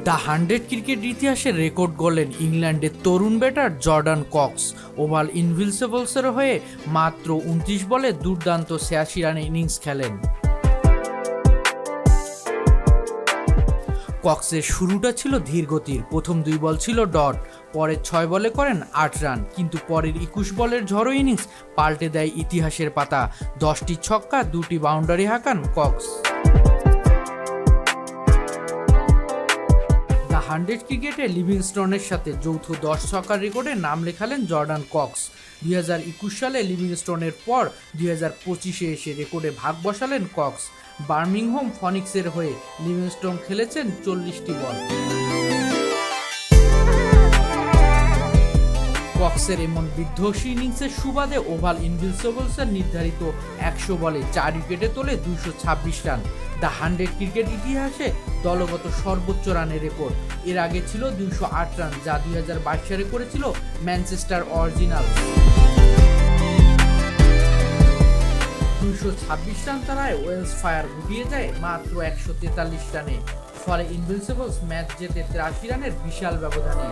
The 100 cricket ইতিহাসে record গড়লেন ইংল্যান্ডের তরুণ ব্যাটার জর্ডান কক্স। ওভাল ইনভিনসিবলসের হয়ে মাত্র 29 বলে দুর্দান্ত 86 রানের ইনিংস খেলেন। কক্সের শুরুটা ছিল ধীরগতির। প্রথম 2 বল ছিল ডট, পরের 6 বলে করেন 8 রান, কিন্তু পরের 21 বলের ঝড়ো ইনিংস পাল্টে দেয় ইতিহাসের পাতা। 10টি ছক্কা, 2টি বাউন্ডারি হাঁকান কক্স। দ্য 100 ক্রিকেটে লিভিংস্টনের সাথে যৌথ 10 ছক্কার রেকর্ডে নাম লেখালেন জর্ডান কক্স। 2021 সালে লিভিংস্টনের পর 2025-এ এসে রেকর্ডে ভাগ বসালেন কক্স। বার্মিংহাম ফনিক্সের হয়ে লিভিংস্টন খেলেছেন 40টি বল। কক্সের এমন বিধ্বংসী ইনিংসের সুবাদে ওভাল ইনভিনসিবলসের নির্ধারিত 100 বলে 4 উইকেটে তোলে 226 রান। দ্য 100 ক্রিকেট ইতিহাসে দলগত সর্বোচ্চ রানের রেকর্ড। এর আগে ছিল 208 রান, যা 2022 সালে করেছিল ম্যানচেস্টার অরিজিনালস। 226 রান তারায় ওয়েলস ফায়ার গুটিয়ে যায় মাত্র 143 রানে। ফলে ইনভিনসিবলস ম্যাচ জেতে 83 রানের বিশাল ব্যবধানে।